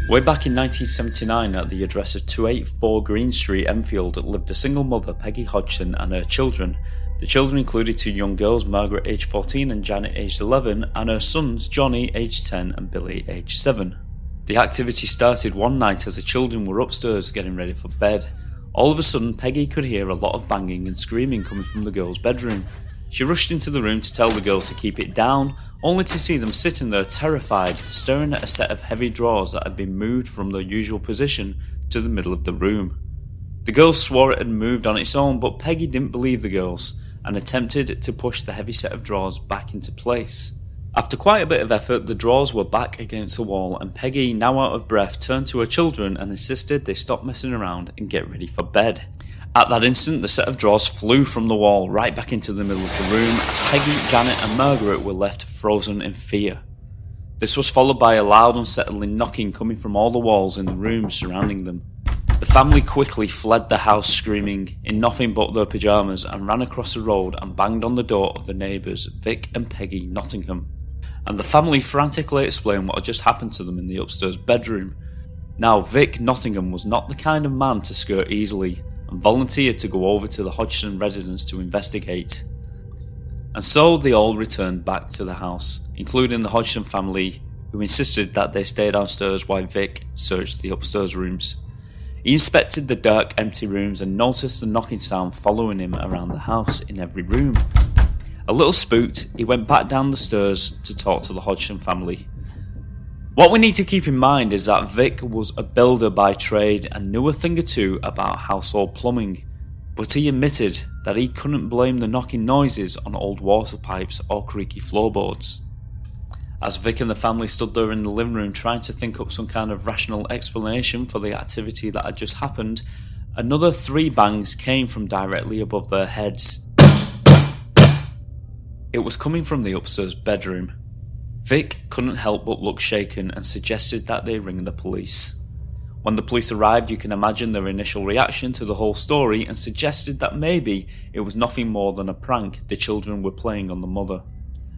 Way back in 1979, at the address of 284 Green Street, Enfield, lived a single mother, Peggy Hodgson, and her children. The children included two young girls, Margaret aged 14 and Janet aged 11, and her sons, Johnny aged 10 and Billy aged 7. The activity started one night as the children were upstairs getting ready for bed. All of a sudden, Peggy could hear a lot of banging and screaming coming from the girls' bedroom. She rushed into the room to tell the girls to keep it down, only to see them sitting there terrified, staring at a set of heavy drawers that had been moved from their usual position to the middle of the room. The girls swore it had moved on its own, but Peggy didn't believe the girls and attempted to push the heavy set of drawers back into place. After quite a bit of effort, the drawers were back against the wall, and Peggy, now out of breath, turned to her children and insisted they stop messing around and get ready for bed. At that instant, the set of drawers flew from the wall right back into the middle of the room as Peggy, Janet and Margaret were left frozen in fear. This was followed by a loud, unsettling knocking coming from all the walls in the room surrounding them. The family quickly fled the house screaming in nothing but their pyjamas and ran across the road and banged on the door of the neighbours, Vic and Peggy Nottingham. And the family frantically explained what had just happened to them in the upstairs bedroom. Now, Vic Nottingham was not the kind of man to skirt easily, and volunteered to go over to the Hodgson residence to investigate. And so they all returned back to the house, including the Hodgson family, who insisted that they stay downstairs while Vic searched the upstairs rooms. He inspected the dark, empty rooms and noticed the knocking sound following him around the house in every room. A little spooked, he went back down the stairs to talk to the Hodgson family. What we need to keep in mind is that Vic was a builder by trade and knew a thing or two about household plumbing, but he admitted that he couldn't blame the knocking noises on old water pipes or creaky floorboards. As Vic and the family stood there in the living room trying to think up some kind of rational explanation for the activity that had just happened, another 3 bangs came from directly above their heads. It was coming from the upstairs bedroom. Vic couldn't help but look shaken and suggested that they ring the police. When the police arrived, you can imagine their initial reaction to the whole story and suggested that maybe it was nothing more than a prank the children were playing on the mother.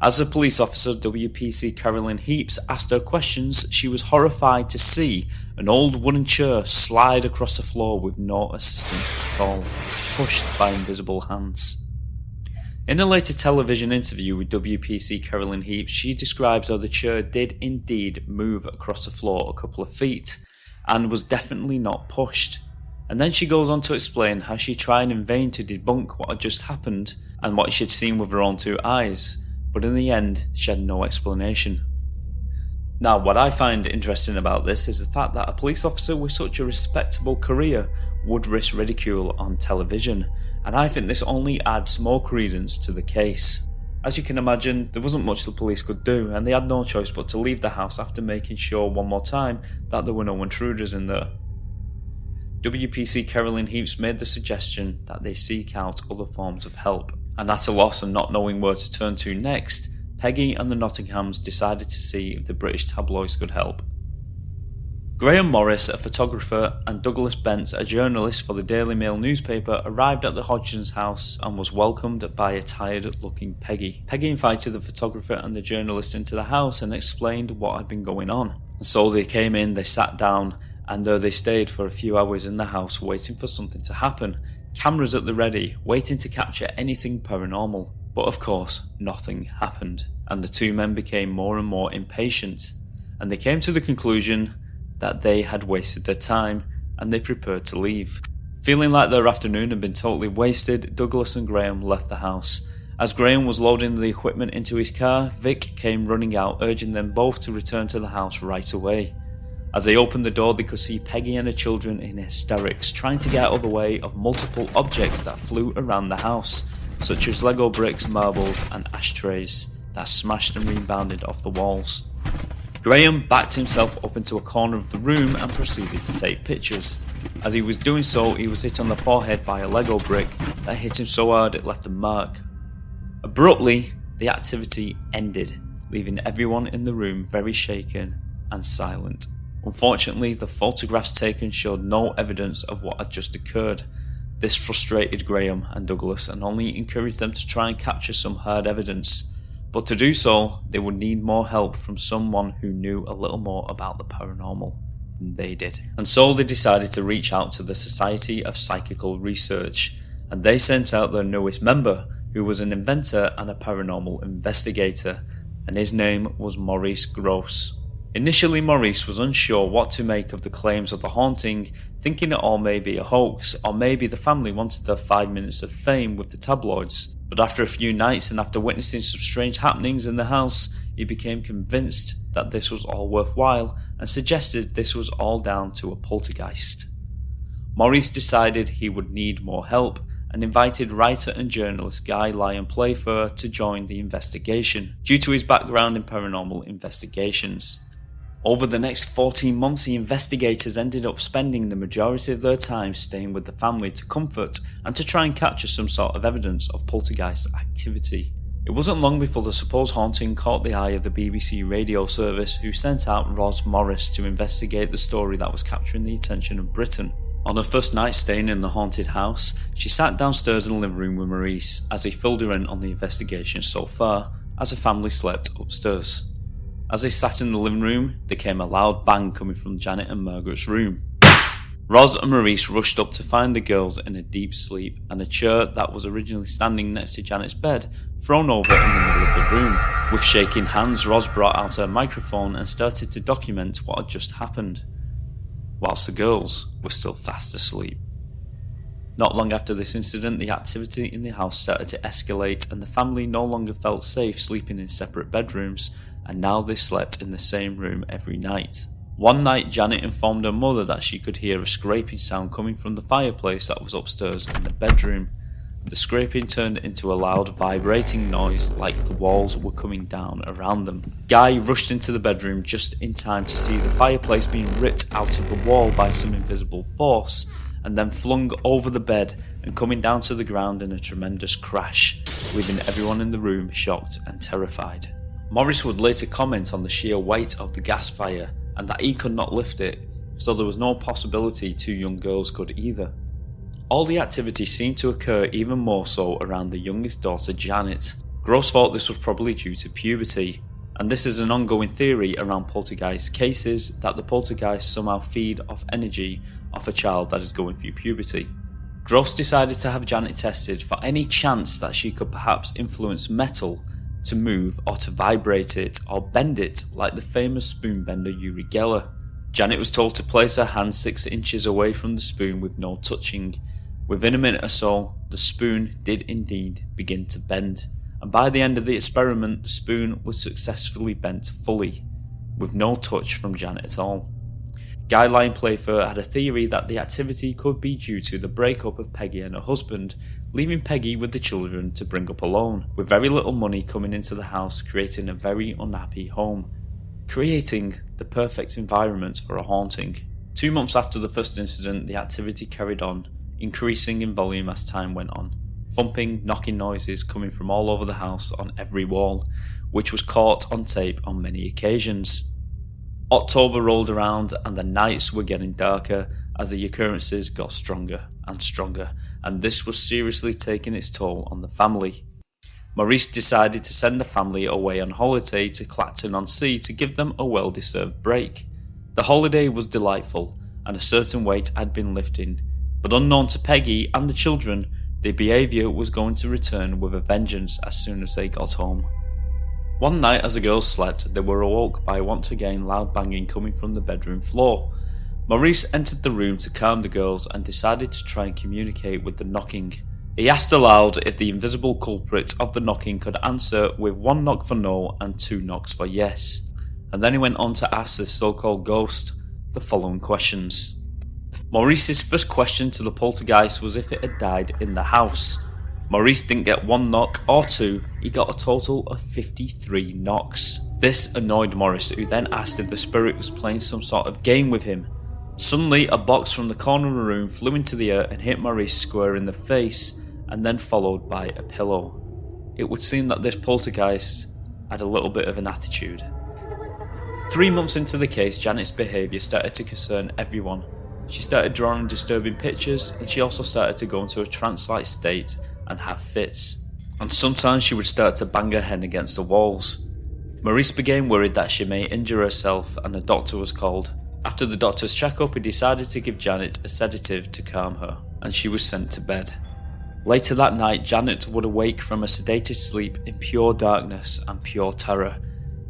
As a police officer, WPC Carolyn Heaps asked her questions, she was horrified to see an old wooden chair slide across the floor with no assistance at all, pushed by invisible hands. In a later television interview with WPC Carolyn Heaps, she describes how the chair did indeed move across the floor a couple of feet, and was definitely not pushed. And then she goes on to explain how she tried in vain to debunk what had just happened and what she had seen with her own 2 eyes, but in the end she had no explanation. Now, what I find interesting about this is the fact that a police officer with such a respectable career would risk ridicule on television, and I think this only adds more credence to the case. As you can imagine, there wasn't much the police could do, and they had no choice but to leave the house after making sure one more time that there were no intruders in there. WPC Carolyn Heaps made the suggestion that they seek out other forms of help, and at a loss and not knowing where to turn to next, Peggy and the Nottinghams decided to see if the British tabloids could help. Graham Morris, a photographer, and Douglas Bent, a journalist for the Daily Mail newspaper, arrived at the Hodgson's house and was welcomed by a tired-looking Peggy. Peggy invited the photographer and the journalist into the house and explained what had been going on. And so they came in, they sat down, and there they stayed for a few hours in the house waiting for something to happen. Cameras at the ready, waiting to capture anything paranormal. But of course, nothing happened, and the 2 men became more and more impatient, and they came to the conclusion that they had wasted their time, and they prepared to leave. Feeling like their afternoon had been totally wasted, Douglas and Graham left the house. As Graham was loading the equipment into his car, Vic came running out, urging them both to return to the house right away. As they opened the door, they could see Peggy and her children in hysterics, trying to get out of the way of multiple objects that flew around the house, such as Lego bricks, marbles and ashtrays that smashed and rebounded off the walls. Graham backed himself up into a corner of the room and proceeded to take pictures. As he was doing so, he was hit on the forehead by a Lego brick that hit him so hard it left a mark. Abruptly, the activity ended, leaving everyone in the room very shaken and silent. Unfortunately, the photographs taken showed no evidence of what had just occurred. This frustrated Graham and Douglas and only encouraged them to try and capture some hard evidence. But to do so, they would need more help from someone who knew a little more about the paranormal. than they did. And so they decided to reach out to the Society of Psychical Research, and they sent out their newest member, who was an inventor and a paranormal investigator, and his name was Maurice Grosse. Initially, Maurice was unsure what to make of the claims of the haunting, thinking it all may be a hoax, or maybe the family wanted their 5 minutes of fame with the tabloids. But after a few nights and after witnessing some strange happenings in the house, he became convinced that this was all worthwhile and suggested this was all down to a poltergeist. Maurice decided he would need more help and invited writer and journalist Guy Lyon Playfair to join the investigation, due to his background in paranormal investigations. Over the next 14 months, the investigators ended up spending the majority of their time staying with the family to comfort and to try and capture some sort of evidence of poltergeist activity. It wasn't long before the supposed haunting caught the eye of the BBC radio service, who sent out Ros Morris to investigate the story that was capturing the attention of Britain. On her first night staying in the haunted house, she sat downstairs in the living room with Maurice as he filled her in on the investigation so far, as the family slept upstairs. As they sat in the living room, there came a loud bang coming from Janet and Margaret's room. Ros and Maurice rushed up to find the girls in a deep sleep, and a chair that was originally standing next to Janet's bed thrown over in the middle of the room. With shaking hands, Ros brought out her microphone and started to document what had just happened, whilst the girls were still fast asleep. Not long after this incident, the activity in the house started to escalate, and the family no longer felt safe sleeping in separate bedrooms, and now they slept in the same room every night. One night, Janet informed her mother that she could hear a scraping sound coming from the fireplace that was upstairs in the bedroom. The scraping turned into a loud vibrating noise, like the walls were coming down around them. Guy rushed into the bedroom just in time to see the fireplace being ripped out of the wall by some invisible force, and then flung over the bed and coming down to the ground in a tremendous crash, leaving everyone in the room shocked and terrified. Maurice would later comment on the sheer weight of the gas fire and that he could not lift it, so there was no possibility two young girls could either. All the activity seemed to occur even more so around the youngest daughter, Janet. Grosse thought this was probably due to puberty, and this is an ongoing theory around poltergeist cases, that the poltergeist somehow feed off energy of a child that is going through puberty. Grosse decided to have Janet tested for any chance that she could perhaps influence metal to move or to vibrate it or bend it, like the famous spoon bender Uri Geller. Janet was told to place her hand 6 inches away from the spoon with no touching. Within a minute or so, the spoon did indeed begin to bend, and by the end of the experiment, the spoon was successfully bent fully, with no touch from Janet at all. Guy Lyon Playfair had a theory that the activity could be due to the breakup of Peggy and her husband, leaving Peggy with the children to bring up alone, with very little money coming into the house, creating a very unhappy home, creating the perfect environment for a haunting. 2 months after the first incident, the activity carried on, increasing in volume as time went on. Thumping, knocking noises coming from all over the house on every wall, which was caught on tape on many occasions. October rolled around and the nights were getting darker as the occurrences got stronger and stronger, and this was seriously taking its toll on the family. Maurice decided to send the family away on holiday to Clacton-on-Sea to give them a well-deserved break. The holiday was delightful, and a certain weight had been lifting, but unknown to Peggy and the children, their behaviour was going to return with a vengeance as soon as they got home. One night as the girls slept, they were awoke by once again loud banging coming from the bedroom floor. Maurice entered the room to calm the girls and decided to try and communicate with the knocking. He asked aloud if the invisible culprit of the knocking could answer with 1 knock for no and 2 knocks for yes, and then he went on to ask this so-called ghost the following questions. Maurice's first question to the poltergeist was if it had died in the house. Maurice didn't get 1 knock or 2, he got a total of 53 knocks. This annoyed Maurice, who then asked if the spirit was playing some sort of game with him. Suddenly, a box from the corner of the room flew into the air and hit Maurice square in the face, and then followed by a pillow. It would seem that this poltergeist had a little bit of an attitude. 3 months into the case, Janet's behaviour started to concern everyone. She started drawing disturbing pictures, and she also started to go into a trance-like state and have fits, and sometimes she would start to bang her head against the walls. Maurice became worried that she may injure herself, and a doctor was called, After the doctor's checkup, he decided to give Janet a sedative to calm her, and she was sent to bed. Later that night, Janet would awake from a sedated sleep in pure darkness and pure terror,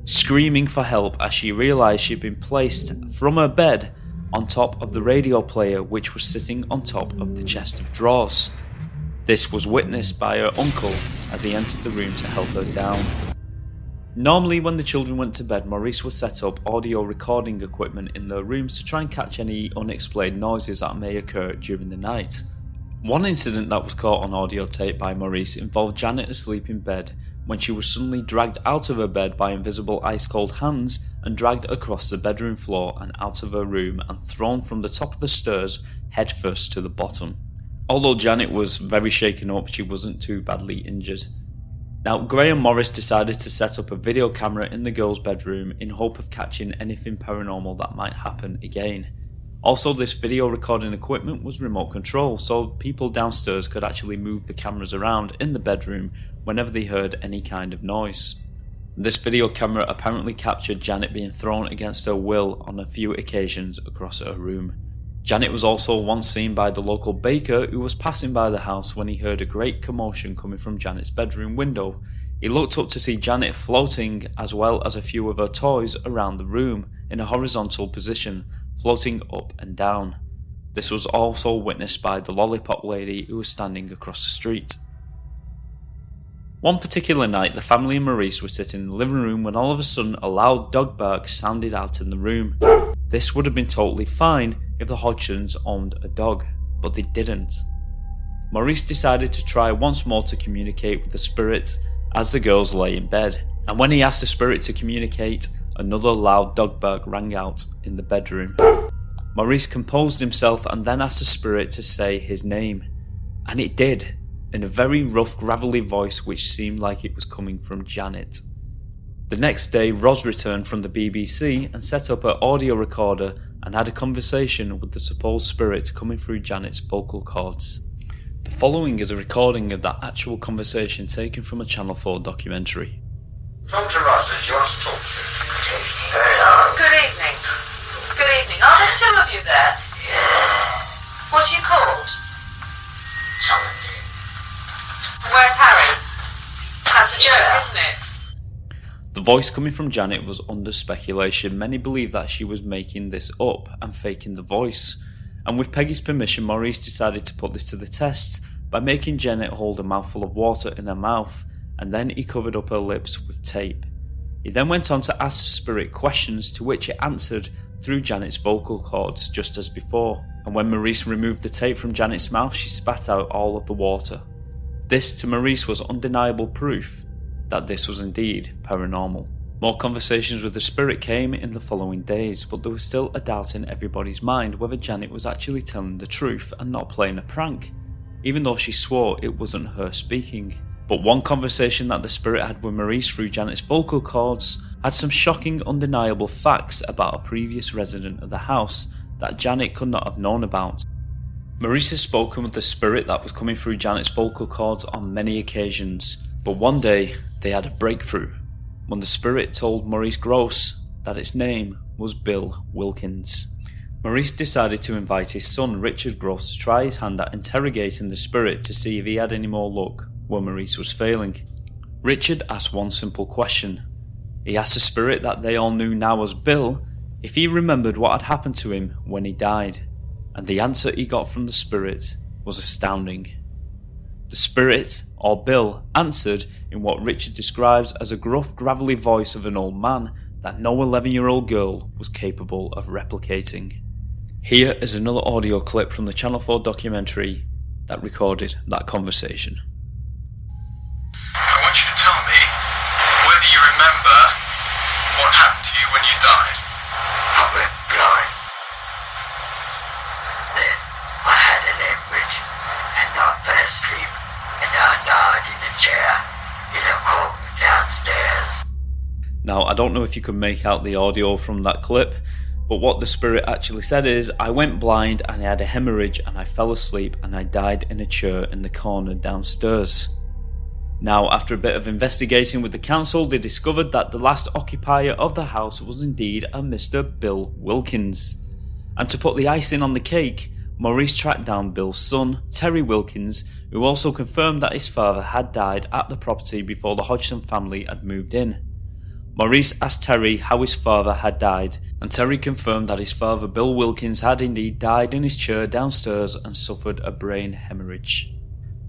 screaming for help as she realised she'd been placed from her bed on top of the radio player, which was sitting on top of the chest of drawers. This was witnessed by her uncle as he entered the room to help her down. Normally when the children went to bed, Maurice would set up audio recording equipment in their rooms to try and catch any unexplained noises that may occur during the night. One incident that was caught on audio tape by Maurice involved Janet asleep in bed when she was suddenly dragged out of her bed by invisible ice-cold hands and dragged across the bedroom floor and out of her room and thrown from the top of the stairs headfirst to the bottom. Although Janet was very shaken up, she wasn't too badly injured. Now, Graham Morris decided to set up a video camera in the girls' bedroom in hope of catching anything paranormal that might happen again. Also, this video recording equipment was remote control, so people downstairs could actually move the cameras around in the bedroom whenever they heard any kind of noise. This video camera apparently captured Janet being thrown against her will on a few occasions across her room. Janet was also once seen by the local baker who was passing by the house when he heard a great commotion coming from Janet's bedroom window. He looked up to see Janet floating as well as a few of her toys around the room in a horizontal position, floating up and down. This was also witnessed by the lollipop lady who was standing across the street. One particular night, the family and Maurice were sitting in the living room when all of a sudden a loud dog bark sounded out in the room. This would have been totally fine if the Hodgsons owned a dog, but they didn't. Maurice decided to try once more to communicate with the spirit as the girls lay in bed, and when he asked the spirit to communicate, another loud dog bark rang out in the bedroom. Maurice composed himself and then asked the spirit to say his name, and it did, in a very rough gravelly voice which seemed like it was coming from Janet. The next day, Roz returned from the BBC and set up her audio recorder and had a conversation with the supposed spirit coming through Janet's vocal cords. The following is a recording of that actual conversation taken from a Channel 4 documentary. Dr. Roz, she wants to talk to you. Hello. Good evening. Good evening. Are there two of you there? Yeah. What are you called? Something. Where's Harry? That's a joke, isn't it? The voice coming from Janet was under speculation. Many believed that she was making this up and faking the voice. And with Peggy's permission, Maurice decided to put this to the test by making Janet hold a mouthful of water in her mouth, and then he covered up her lips with tape. He then went on to ask the spirit questions, to which it answered through Janet's vocal cords just as before, and when Maurice removed the tape from Janet's mouth, she spat out all of the water. This to Maurice was undeniable proof that this was indeed paranormal. More conversations with the spirit came in the following days, but there was still a doubt in everybody's mind whether Janet was actually telling the truth and not playing a prank, even though she swore it wasn't her speaking. But one conversation that the spirit had with Maurice through Janet's vocal cords had some shocking, undeniable facts about a previous resident of the house that Janet could not have known about. Maurice has spoken with the spirit that was coming through Janet's vocal cords on many occasions, but one day they had a breakthrough when the spirit told Maurice Gross that its name was Bill Wilkins. Maurice decided to invite his son Richard Gross to try his hand at interrogating the spirit to see if he had any more luck where Maurice was failing. Richard asked one simple question. He asked the spirit that they all knew now as Bill if he remembered what had happened to him when he died, and the answer he got from the spirit was astounding. The spirit, or Bill, answered in what Richard describes as a gruff, gravelly voice of an old man that no 11-year-old girl was capable of replicating. Here is another audio clip from the Channel 4 documentary that recorded that conversation. I want you to tell me whether you remember what happened to you when you died. I went blind. Then I had an hemorrhage and I fell asleep and I died in a chair in a corner downstairs. Now, I don't know if you can make out the audio from that clip, but what the spirit actually said is, I went blind and I had a hemorrhage and I fell asleep and I died in a chair in the corner downstairs. Now, after a bit of investigating with the council, they discovered that the last occupier of the house was indeed a Mr. Bill Wilkins. And to put the icing on the cake, Maurice tracked down Bill's son, Terry Wilkins, who also confirmed that his father had died at the property before the Hodgson family had moved in. Maurice asked Terry how his father had died, and Terry confirmed that his father Bill Wilkins had indeed died in his chair downstairs and suffered a brain hemorrhage.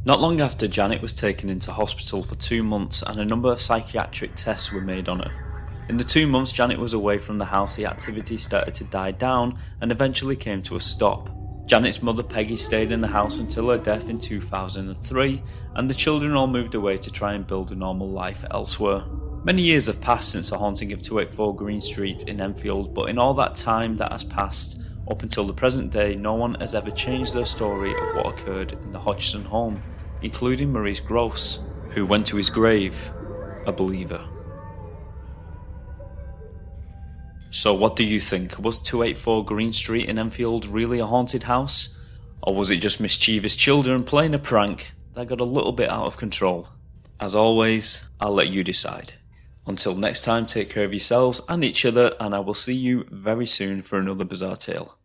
Not long after, Janet was taken into hospital for 2 months and a number of psychiatric tests were made on her. In the 2 months Janet was away from the house, the activity started to die down and eventually came to a stop. Janet's mother Peggy stayed in the house until her death in 2003, and the children all moved away to try and build a normal life elsewhere. Many years have passed since the haunting of 284 Green Street in Enfield, but in all that time that has passed, up until the present day, no one has ever changed their story of what occurred in the Hodgson home, including Maurice Gross, who went to his grave a believer. So what do you think? Was 284 Green Street in Enfield really a haunted house? Or was it just mischievous children playing a prank that got a little bit out of control? As always, I'll let you decide. Until next time, take care of yourselves and each other, and I will see you very soon for another bizarre tale.